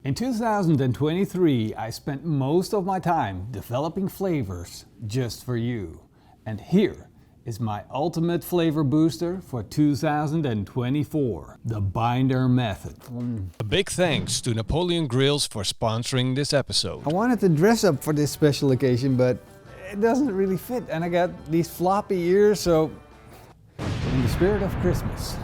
In 2023, I spent most of my time developing flavors just for you. And here is my ultimate flavor booster for 2024, the binder method. A big thanks to Napoleon Grills for sponsoring this episode. I wanted to dress up for this special occasion, but it doesn't really fit. And I got these floppy ears, so in the spirit of Christmas,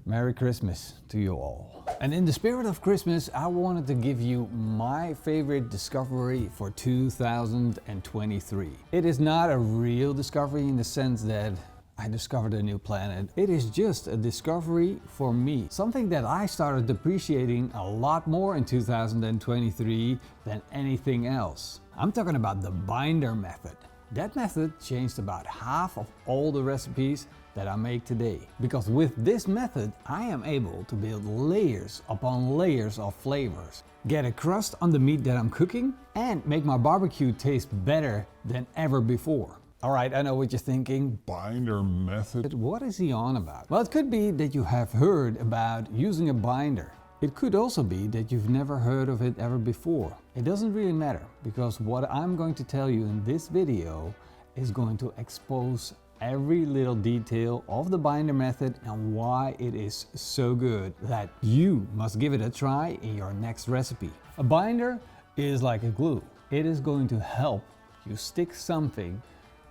Merry Christmas to you all. And in the spirit of Christmas, I wanted to give you my favorite discovery for 2023. It is not a real discovery in the sense that I discovered a new planet. It is just a discovery for me. Something that I started appreciating a lot more in 2023 than anything else. I'm talking about the binder method. That method changed about half of all the recipes that I make today. Because with this method, I am able to build layers upon layers of flavors, get a crust on the meat that I'm cooking, and make my barbecue taste better than ever before. All right, I know what you're thinking. Binder method? But what is he on about? Well, it could be that you have heard about using a binder. It could also be that you've never heard of it ever before. It doesn't really matter, because what I'm going to tell you in this video is going to expose every little detail of the binder method and why it is so good that you must give it a try in your next recipe. A binder is like a glue. It is going to help you stick something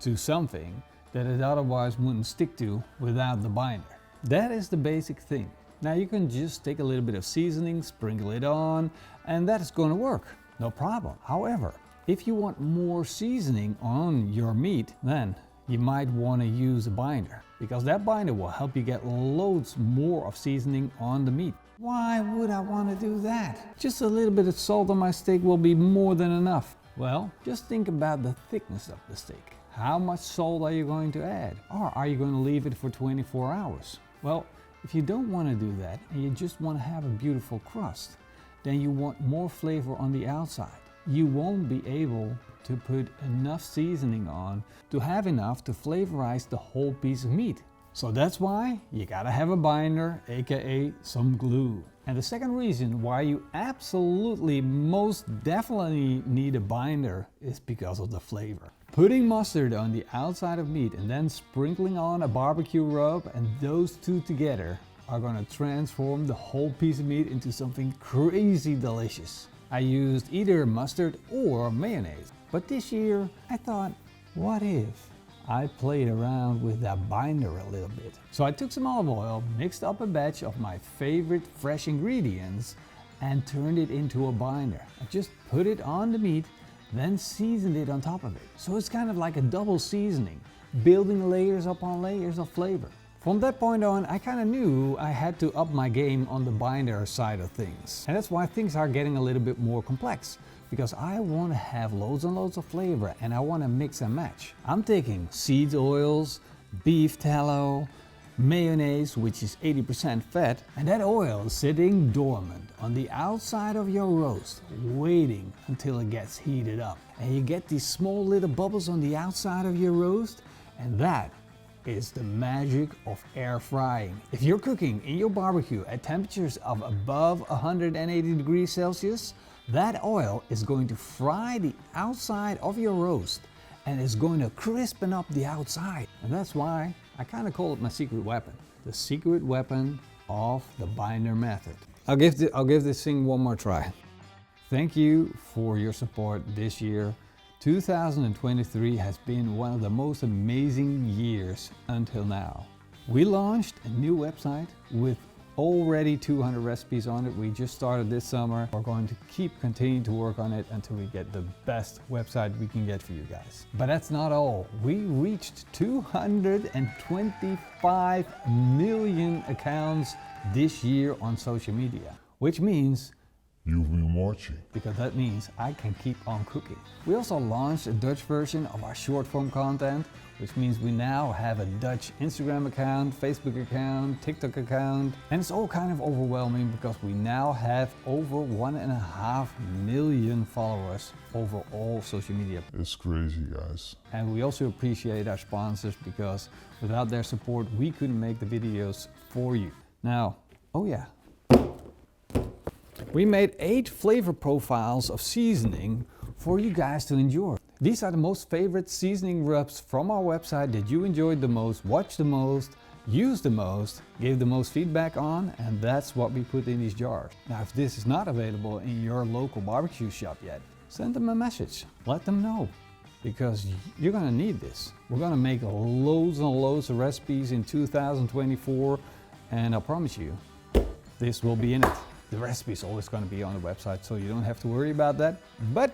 to something that it otherwise wouldn't stick to without the binder. That is the basic thing. Now you can just take a little bit of seasoning, sprinkle it on, and that's going to work. No problem. However, if you want more seasoning on your meat, then you might want to use a binder, because that binder will help you get loads more of seasoning on the meat. Why would I want to do that? Just a little bit of salt on my steak will be more than enough. Well, just think about the thickness of the steak. How much salt are you going to add? Or are you going to leave it for 24 hours? Well, if you don't want to do that and you just want to have a beautiful crust, then you want more flavor on the outside. You won't be able to put enough seasoning on to have enough to flavorize the whole piece of meat. So that's why you gotta have a binder, aka some glue. And the second reason why you absolutely most definitely need a binder is because of the flavor. Putting mustard on the outside of meat and then sprinkling on a barbecue rub, and those two together are gonna transform the whole piece of meat into something crazy delicious. I used either mustard or mayonnaise. But this year, I thought, what if I played around with that binder a little bit? So I took some olive oil, mixed up a batch of my favorite fresh ingredients, and turned it into a binder. I just put it on the meat, then seasoned it on top of it. So it's kind of like a double seasoning, building layers upon layers of flavor. From that point on, I kind of knew I had to up my game on the binder side of things. And that's why things are getting a little bit more complex, because I want to have loads and loads of flavor and I want to mix and match. I'm taking seed oils, beef tallow, mayonnaise, which is 80% fat, and that oil is sitting dormant on the outside of your roast, waiting until it gets heated up. And you get these small little bubbles on the outside of your roast, and that is the magic of air frying. If you're cooking in your barbecue at temperatures of above 180 degrees Celsius, that oil is going to fry the outside of your roast and is going to crispen up the outside. And that's why I kind of call it my secret weapon. The secret weapon of the binder method. I'll give this thing one more try. Thank you for your support this year. 2023 has been one of the most amazing years until now. We launched a new website with already 200 recipes on it. We just started this summer. We're going to continue to work on it until we get the best website we can get for you guys. But that's not all. We reached 225 million accounts this year on social media, which means you've been watching. Because that means I can keep on cooking. We also launched a Dutch version of our short form content, which means we now have a Dutch Instagram account, Facebook account, TikTok account, and it's all kind of overwhelming because we now have over 1.5 million followers over all social media. It's crazy, guys. And we also appreciate our sponsors, because without their support, we couldn't make the videos for you. Now, oh yeah, We made 8 flavor profiles of seasoning for you guys to enjoy. These are the most favorite seasoning rubs from our website that you enjoyed the most, watched the most, used the most, gave the most feedback on, and that's what we put in these jars. Now, if this is not available in your local barbecue shop yet, send them a message. Let them know, because you're gonna need this. We're gonna make loads and loads of recipes in 2024, and I promise you, this will be in it. The recipe is always gonna be on the website, so you don't have to worry about that. But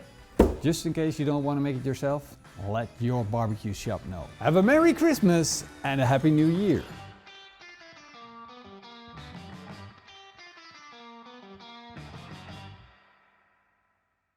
just in case you don't wanna make it yourself, let your barbecue shop know. Have a Merry Christmas and a Happy New Year.